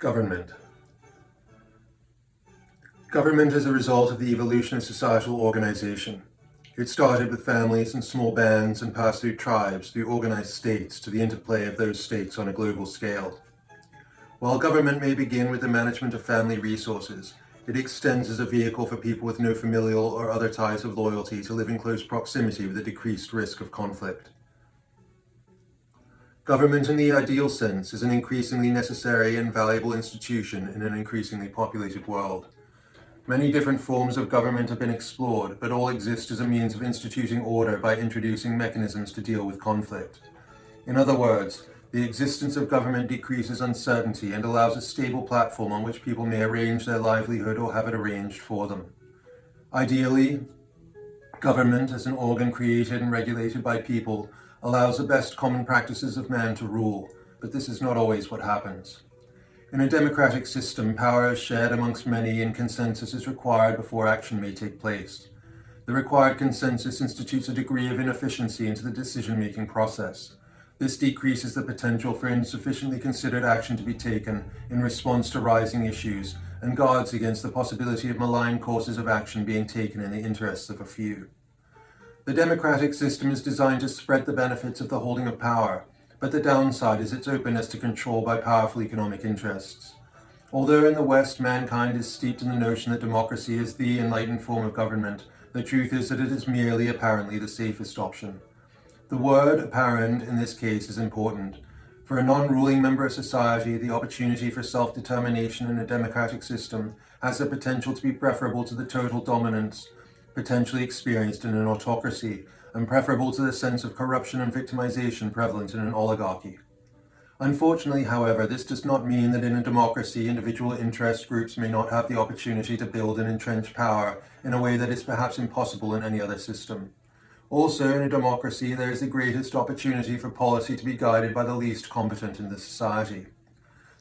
Government. Government is a result of the evolution of societal organization. It started with families and small bands and passed through tribes, through organized states, to the interplay of those states on a global scale. While government may begin with the management of family resources, it extends as a vehicle for people with no familial or other ties of loyalty to live in close proximity with a decreased risk of conflict. Government in the ideal sense is an increasingly necessary and valuable institution in an increasingly populated world. Many different forms of government have been explored, but all exist as a means of instituting order by introducing mechanisms to deal with conflict. In other words, the existence of government decreases uncertainty and allows a stable platform on which people may arrange their livelihood or have it arranged for them. Ideally, government, as an organ created and regulated by people, allows the best common practices of man to rule, but this is not always what happens. In a democratic system, power is shared amongst many and consensus is required before action may take place. The required consensus institutes a degree of inefficiency into the decision-making process. This decreases the potential for insufficiently considered action to be taken in response to rising issues and guards against the possibility of malign courses of action being taken in the interests of a few. The democratic system is designed to spread the benefits of the holding of power, but the downside is its openness to control by powerful economic interests. Although in the West mankind is steeped in the notion that democracy is the enlightened form of government, the truth is that it is merely apparently the safest option. The word apparent in this case is important. For a non-ruling member of society, the opportunity for self-determination in a democratic system has the potential to be preferable to the total dominance potentially experienced in an autocracy, and preferable to the sense of corruption and victimization prevalent in an oligarchy. Unfortunately, however, this does not mean that in a democracy, individual interest groups may not have the opportunity to build and entrench power in a way that is perhaps impossible in any other system. Also, in a democracy, there is the greatest opportunity for policy to be guided by the least competent in the society.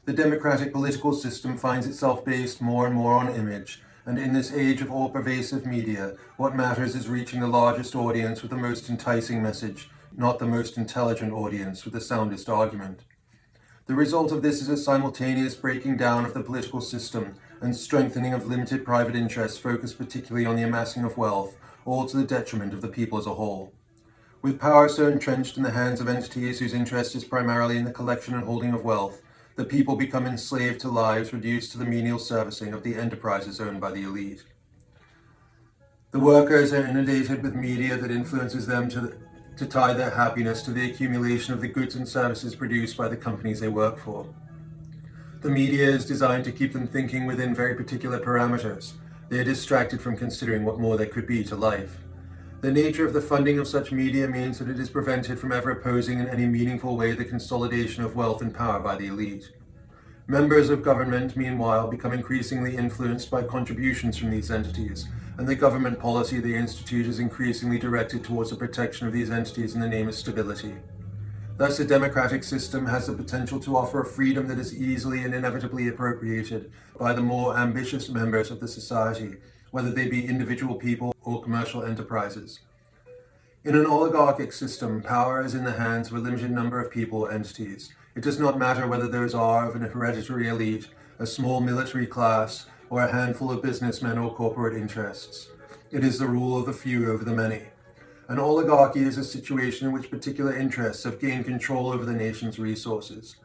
The democratic political system finds itself based more and more on image, and in this age of all-pervasive media, what matters is reaching the largest audience with the most enticing message, not the most intelligent audience with the soundest argument. The result of this is a simultaneous breaking down of the political system and strengthening of limited private interests focused particularly on the amassing of wealth, all to the detriment of the people as a whole. With power so entrenched in the hands of entities whose interest is primarily in the collection and holding of wealth, the people become enslaved to lives reduced to the menial servicing of the enterprises owned by the elite. The workers are inundated with media that influences them to tie their happiness to the accumulation of the goods and services produced by the companies they work for. The media is designed to keep them thinking within very particular parameters. They are distracted from considering what more there could be to life. The nature of the funding of such media means that it is prevented from ever opposing in any meaningful way the consolidation of wealth and power by the elite. Members of government, meanwhile, become increasingly influenced by contributions from these entities, and the government policy they institute is increasingly directed towards the protection of these entities in the name of stability. Thus, a democratic system has the potential to offer a freedom that is easily and inevitably appropriated by the more ambitious members of the society, whether they be individual people or commercial enterprises. In an oligarchic system, power is in the hands of a limited number of people or entities. It does not matter whether those are of an hereditary elite, a small military class, or a handful of businessmen or corporate interests. It is the rule of the few over the many. An oligarchy is a situation in which particular interests have gained control over the nation's resources.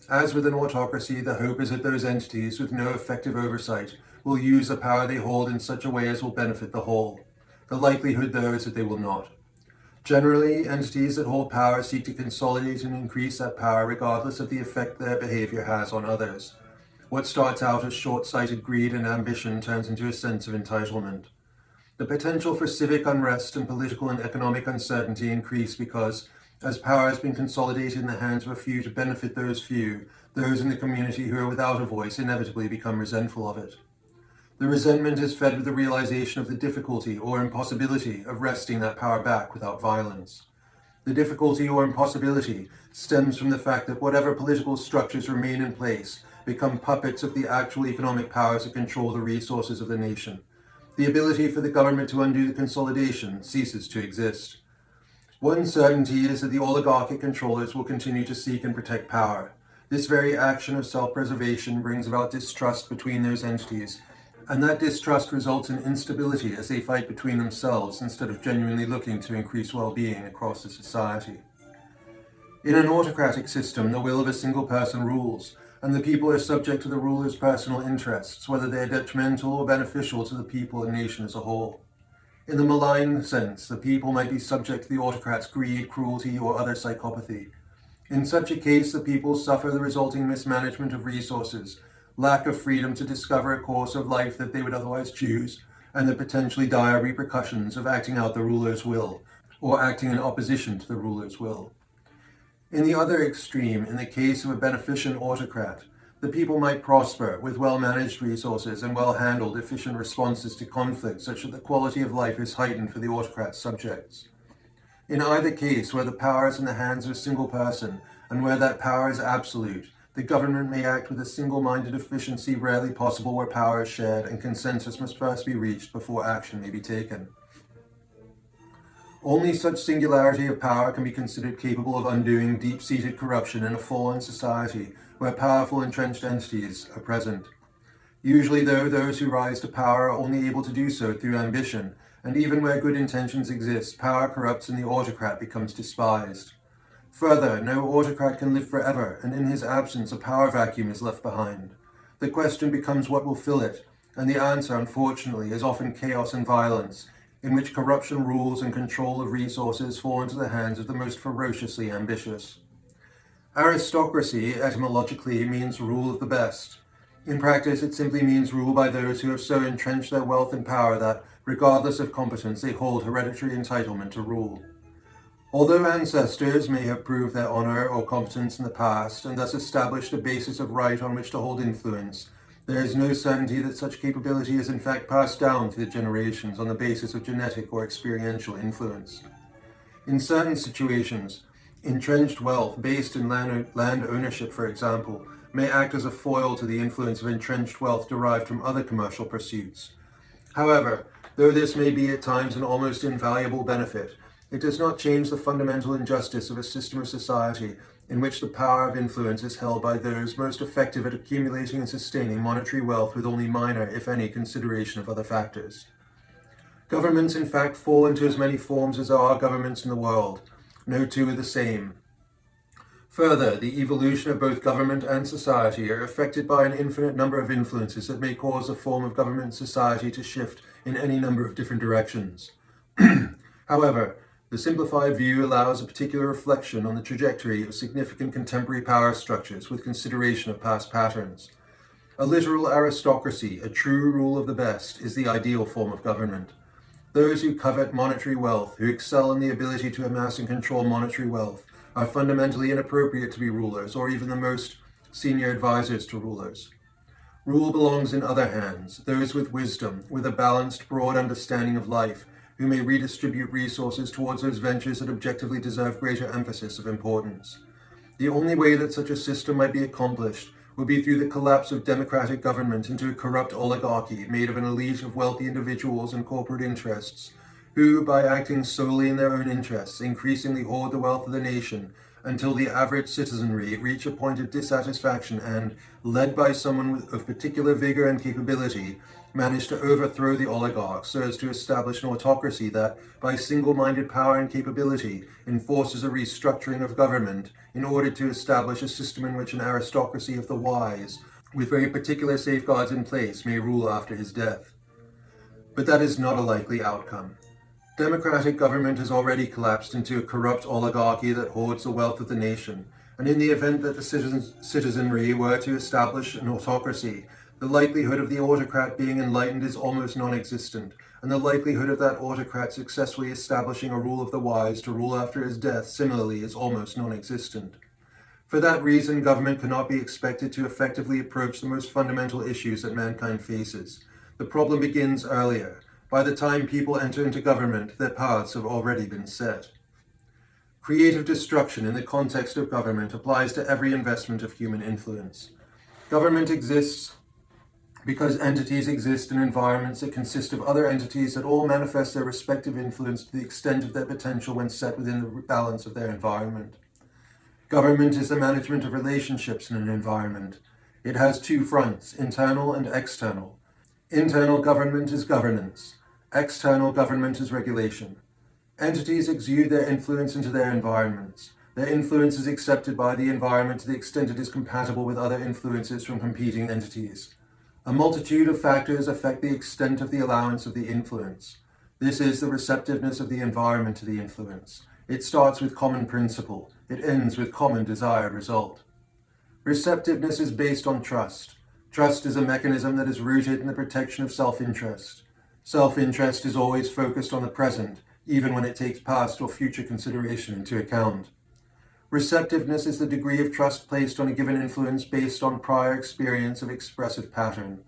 As with an autocracy, the hope is that those entities with no effective oversight will use the power they hold in such a way as will benefit the whole. The likelihood, though, is that they will not. Generally, entities that hold power seek to consolidate and increase that power regardless of the effect their behavior has on others. What starts out as short-sighted greed and ambition turns into a sense of entitlement. The potential for civic unrest and political and economic uncertainty increase because, as power has been consolidated in the hands of a few to benefit those few, those in the community who are without a voice inevitably become resentful of it. The resentment is fed with the realization of the difficulty or impossibility of wresting that power back without violence. The difficulty or impossibility stems from the fact that whatever political structures remain in place become puppets of the actual economic powers that control the resources of the nation. The ability for the government to undo the consolidation ceases to exist. One certainty is that the oligarchic controllers will continue to seek and protect power. This very action of self-preservation brings about distrust between those entities, and that distrust results in instability as they fight between themselves instead of genuinely looking to increase well-being across the society. In an autocratic system, the will of a single person rules, and the people are subject to the ruler's personal interests, whether they are detrimental or beneficial to the people and nation as a whole. In the malign sense, the people might be subject to the autocrat's greed, cruelty, or other psychopathy. In such a case, the people suffer the resulting mismanagement of resources, lack of freedom to discover a course of life that they would otherwise choose, and the potentially dire repercussions of acting out the ruler's will, or acting in opposition to the ruler's will. In the other extreme, in the case of a beneficent autocrat, the people might prosper with well-managed resources and well-handled, efficient responses to conflict such that the quality of life is heightened for the autocrat's subjects. In either case, where the power is in the hands of a single person, and where that power is absolute, the government may act with a single-minded efficiency rarely possible where power is shared and consensus must first be reached before action may be taken. Only such singularity of power can be considered capable of undoing deep-seated corruption in a fallen society where powerful entrenched entities are present. Usually, though, those who rise to power are only able to do so through ambition, and even where good intentions exist, power corrupts and the autocrat becomes despised. Further, no autocrat can live forever, and in his absence a power vacuum is left behind. The question becomes what will fill it, and the answer, unfortunately, is often chaos and violence, in which corruption rules and control of resources fall into the hands of the most ferociously ambitious. Aristocracy, etymologically, means rule of the best. In practice, it simply means rule by those who have so entrenched their wealth and power that, regardless of competence, they hold hereditary entitlement to rule. Although ancestors may have proved their honor or competence in the past, and thus established a basis of right on which to hold influence, there is no certainty that such capability is in fact passed down through the generations on the basis of genetic or experiential influence. In certain situations, entrenched wealth based in land ownership, for example, may act as a foil to the influence of entrenched wealth derived from other commercial pursuits. However, though this may be at times an almost invaluable benefit, it does not change the fundamental injustice of a system of society in which the power of influence is held by those most effective at accumulating and sustaining monetary wealth with only minor, if any, consideration of other factors. Governments, in fact, fall into as many forms as there are governments in the world. No two are the same. Further, the evolution of both government and society are affected by an infinite number of influences that may cause the form of government and society to shift in any number of different directions. However, the simplified view allows a particular reflection on the trajectory of significant contemporary power structures with consideration of past patterns. A literal aristocracy, a true rule of the best, is the ideal form of government. Those who covet monetary wealth, who excel in the ability to amass and control monetary wealth, are fundamentally inappropriate to be rulers or even the most senior advisors to rulers. Rule belongs in other hands, those with wisdom, with a balanced, broad understanding of life, who may redistribute resources towards those ventures that objectively deserve greater emphasis of importance. The only way that such a system might be accomplished would be through the collapse of democratic government into a corrupt oligarchy made of an elite of wealthy individuals and corporate interests, who, by acting solely in their own interests, increasingly hoard the wealth of the nation until the average citizenry reach a point of dissatisfaction and, led by someone of particular vigor and capability, manage to overthrow the oligarchs so as to establish an autocracy that, by single-minded power and capability, enforces a restructuring of government in order to establish a system in which an aristocracy of the wise, with very particular safeguards in place, may rule after his death. But that is not a likely outcome. Democratic government has already collapsed into a corrupt oligarchy that hoards the wealth of the nation, and in the event that the citizenry were to establish an autocracy, the likelihood of the autocrat being enlightened is almost non-existent, and the likelihood of that autocrat successfully establishing a rule of the wise to rule after his death similarly is almost non-existent. For that reason, government cannot be expected to effectively approach the most fundamental issues that mankind faces. The problem begins earlier. By the time people enter into government, their paths have already been set. Creative destruction in the context of government applies to every investment of human influence. Government exists because entities exist in environments that consist of other entities that all manifest their respective influence to the extent of their potential when set within the balance of their environment. Government is the management of relationships in an environment. It has two fronts, internal and external. Internal government is governance. External government is regulation. Entities exude their influence into their environments. Their influence is accepted by the environment to the extent it is compatible with other influences from competing entities. A multitude of factors affect the extent of the allowance of the influence. This is the receptiveness of the environment to the influence. It starts with common principle. It ends with common desired result. Receptiveness is based on trust. Trust is a mechanism that is rooted in the protection of self-interest. Self-interest is always focused on the present, even when it takes past or future consideration into account. Receptiveness is the degree of trust placed on a given influence based on prior experience of expressive pattern.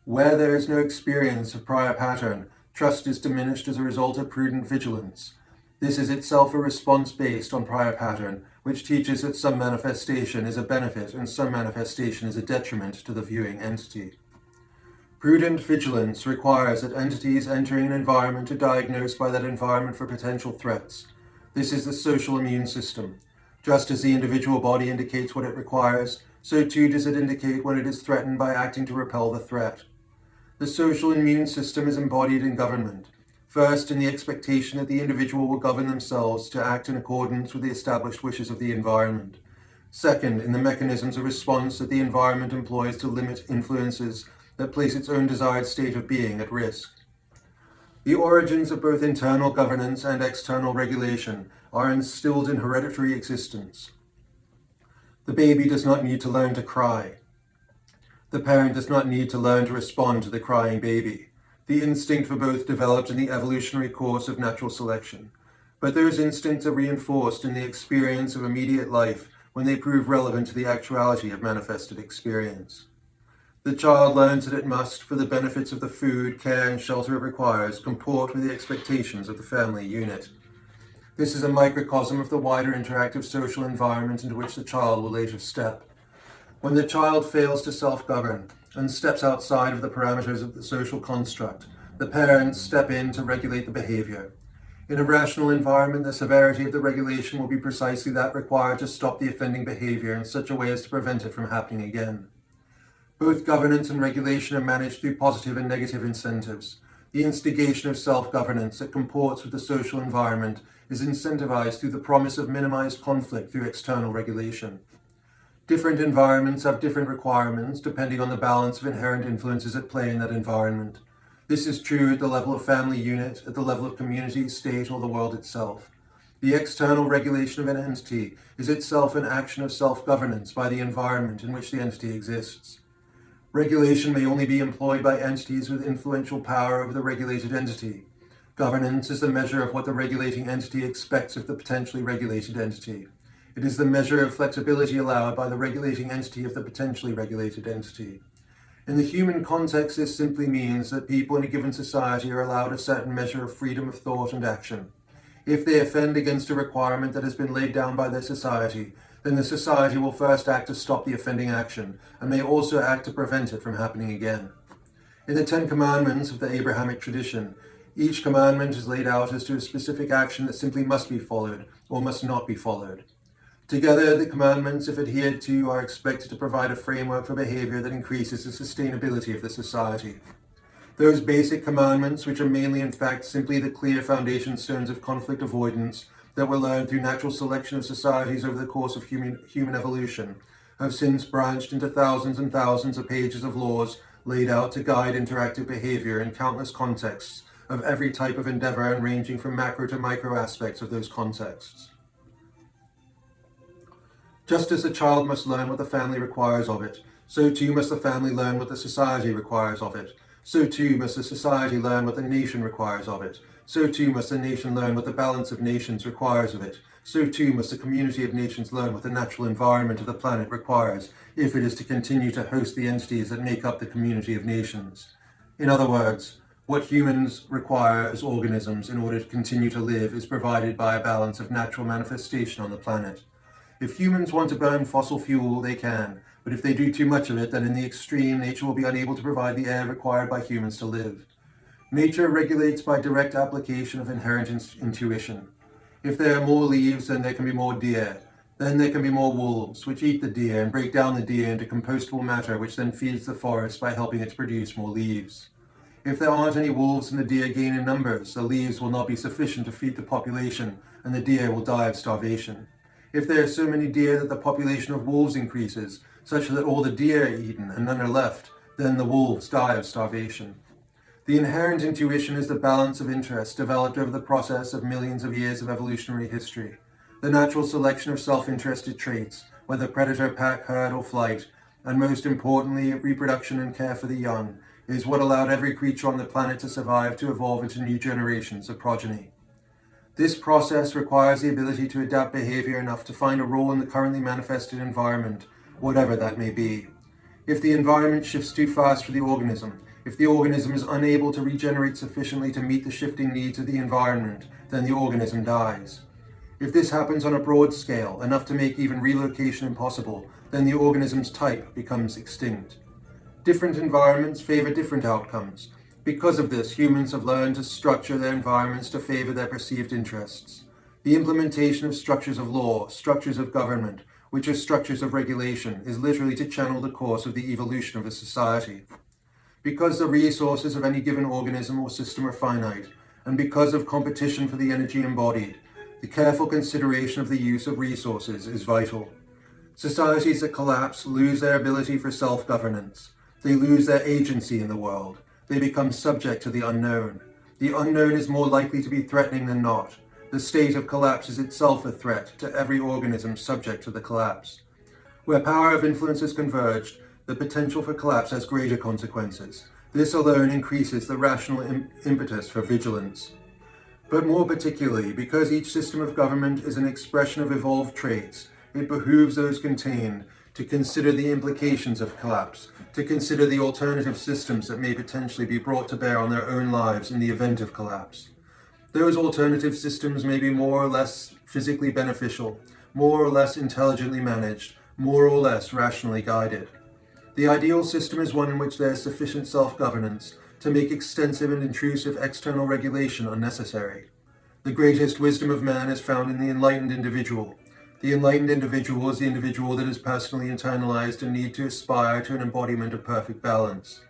Where there is no experience of prior pattern, trust is diminished as a result of prudent vigilance. This is itself a response based on prior pattern, which teaches that some manifestation is a benefit and some manifestation is a detriment to the viewing entity. Prudent vigilance requires that entities entering an environment are diagnosed by that environment for potential threats. This is the social immune system. Just as the individual body indicates what it requires, so too does it indicate when it is threatened by acting to repel the threat. The social immune system is embodied in government. First, in the expectation that the individual will govern themselves to act in accordance with the established wishes of the environment. Second, in the mechanisms of response that the environment employs to limit influences that place its own desired state of being at risk. The origins of both internal governance and external regulation are instilled in hereditary existence. The baby does not need to learn to cry. The parent does not need to learn to respond to the crying baby. The instinct for both developed in the evolutionary course of natural selection. But those instincts are reinforced in the experience of immediate life when they prove relevant to the actuality of manifested experience. The child learns that it must, for the benefits of the food, care, and shelter it requires, comport with the expectations of the family unit. This is a microcosm of the wider interactive social environment into which the child will later step. When the child fails to self-govern and steps outside of the parameters of the social construct, the parents step in to regulate the behavior. In a rational environment, the severity of the regulation will be precisely that required to stop the offending behavior in such a way as to prevent it from happening again. Both governance and regulation are managed through positive and negative incentives. The instigation of self-governance that comports with the social environment is incentivized through the promise of minimized conflict through external regulation. Different environments have different requirements depending on the balance of inherent influences at play in that environment. This is true at the level of family unit, at the level of community, state, or the world itself. The external regulation of an entity is itself an action of self-governance by the environment in which the entity exists. Regulation may only be employed by entities with influential power over the regulated entity. Governance is the measure of what the regulating entity expects of the potentially regulated entity. It is the measure of flexibility allowed by the regulating entity of the potentially regulated entity. In the human context, this simply means that people in a given society are allowed a certain measure of freedom of thought and action. If they offend against a requirement that has been laid down by their society, then the society will first act to stop the offending action, and may also act to prevent it from happening again. In the 10 Commandments of the Abrahamic tradition, each commandment is laid out as to a specific action that simply must be followed, or must not be followed. Together, the commandments, if adhered to, are expected to provide a framework for behavior that increases the sustainability of the society. Those basic commandments, which are mainly in fact simply the clear foundation stones of conflict avoidance that were learned through natural selection of societies over the course of human evolution, have since branched into thousands and thousands of pages of laws laid out to guide interactive behavior in countless contexts of every type of endeavor and ranging from macro to micro aspects of those contexts. Just as the child must learn what the family requires of it, so too must the family learn what the society requires of it. So too must the society learn what the nation requires of it. So too must the nation learn what the balance of nations requires of it. So too must the community of nations learn what the natural environment of the planet requires, if it is to continue to host the entities that make up the community of nations. In other words, what humans require as organisms in order to continue to live is provided by a balance of natural manifestation on the planet. If humans want to burn fossil fuel, they can, but if they do too much of it, then in the extreme, nature will be unable to provide the air required by humans to live. Nature regulates by direct application of inherent intuition. If there are more leaves, then there can be more deer. Then there can be more wolves, which eat the deer and break down the deer into compostable matter, which then feeds the forest by helping it to produce more leaves. If there aren't any wolves and the deer gain in numbers, the leaves will not be sufficient to feed the population, and the deer will die of starvation. If there are so many deer that the population of wolves increases, such that all the deer are eaten and none are left, then the wolves die of starvation. The inherent intuition is the balance of interest developed over the process of millions of years of evolutionary history. The natural selection of self-interested traits, whether predator, pack, herd, or flight, and most importantly, reproduction and care for the young, is what allowed every creature on the planet to survive to evolve into new generations of progeny. This process requires the ability to adapt behavior enough to find a role in the currently manifested environment, whatever that may be. If the environment shifts too fast for the organism, if the organism is unable to regenerate sufficiently to meet the shifting needs of the environment, then the organism dies. If this happens on a broad scale, enough to make even relocation impossible, then the organism's type becomes extinct. Different environments favor different outcomes. Because of this, humans have learned to structure their environments to favor their perceived interests. The implementation of structures of law, structures of government, which are structures of regulation, is literally to channel the course of the evolution of a society. Because the resources of any given organism or system are finite, and because of competition for the energy embodied, the careful consideration of the use of resources is vital. Societies that collapse lose their ability for self-governance. They lose their agency in the world. They become subject to the unknown. The unknown is more likely to be threatening than not. The state of collapse is itself a threat to every organism subject to the collapse. Where power of influence is converged, the potential for collapse has greater consequences. This alone increases the rational impetus for vigilance. But more particularly, because each system of government is an expression of evolved traits, it behooves those contained to consider the implications of collapse, to consider the alternative systems that may potentially be brought to bear on their own lives in the event of collapse. Those alternative systems may be more or less physically beneficial, more or less intelligently managed, more or less rationally guided. The ideal system is one in which there is sufficient self-governance to make extensive and intrusive external regulation unnecessary. The greatest wisdom of man is found in the enlightened individual. The enlightened individual is the individual that is personally internalized and need to aspire to an embodiment of perfect balance.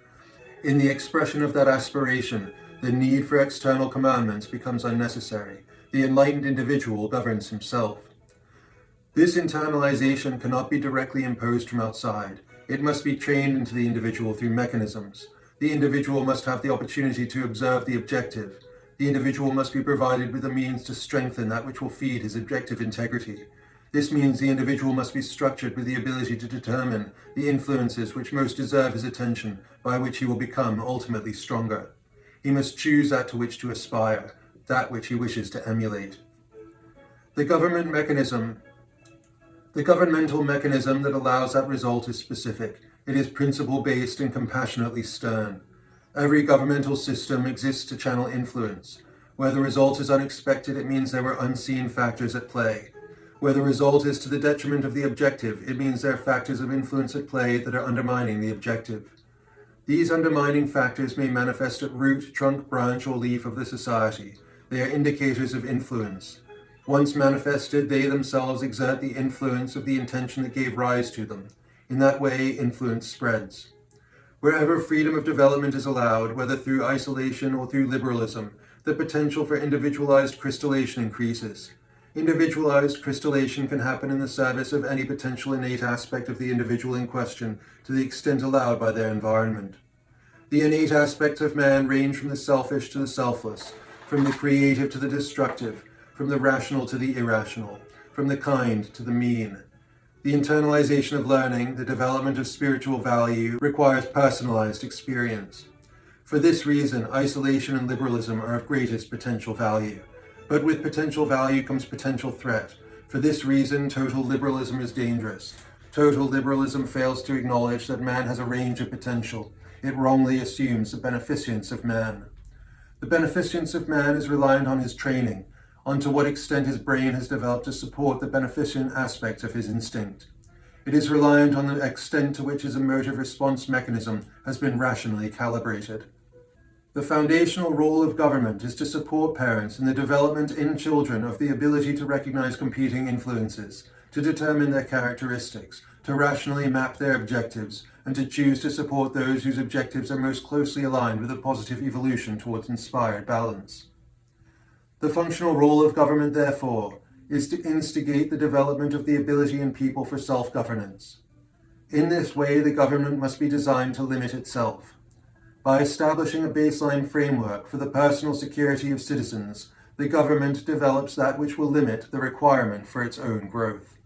In the expression of that aspiration, the need for external commandments becomes unnecessary. The enlightened individual governs himself. This internalization cannot be directly imposed from outside. It must be trained into the individual through mechanisms. The individual must have the opportunity to observe the objective. The individual must be provided with the means to strengthen that which will feed his objective integrity. This means the individual must be structured with the ability to determine the influences which most deserve his attention, by which he will become ultimately stronger. He must choose that to which to aspire, that which he wishes to emulate. The governmental mechanism that allows that result is specific. It is principle-based and compassionately stern. Every governmental system exists to channel influence. Where the result is unexpected, it means there were unseen factors at play. Where the result is to the detriment of the objective, it means there are factors of influence at play that are undermining the objective. These undermining factors may manifest at root, trunk, branch, or leaf of the society. They are indicators of influence. Once manifested, they themselves exert the influence of the intention that gave rise to them. In that way, influence spreads. Wherever freedom of development is allowed, whether through isolation or through liberalism, the potential for individualized crystallization increases. Individualized crystallization can happen in the service of any potential innate aspect of the individual in question to the extent allowed by their environment. The innate aspects of man range from the selfish to the selfless, from the creative to the destructive, from the rational to the irrational, from the kind to the mean. The internalization of learning, the development of spiritual value, requires personalized experience. For this reason, isolation and liberalism are of greatest potential value. But with potential value comes potential threat. For this reason, total liberalism is dangerous. Total liberalism fails to acknowledge that man has a range of potential. It wrongly assumes the beneficence of man. The beneficence of man is reliant on his training, on to what extent his brain has developed to support the beneficent aspects of his instinct. It is reliant on the extent to which his emotive response mechanism has been rationally calibrated. The foundational role of government is to support parents in the development in children of the ability to recognize competing influences, to determine their characteristics, to rationally map their objectives, and to choose to support those whose objectives are most closely aligned with a positive evolution towards inspired balance. The functional role of government, therefore, is to instigate the development of the ability in people for self-governance. In this way, the government must be designed to limit itself. By establishing a baseline framework for the personal security of citizens, the government develops that which will limit the requirement for its own growth.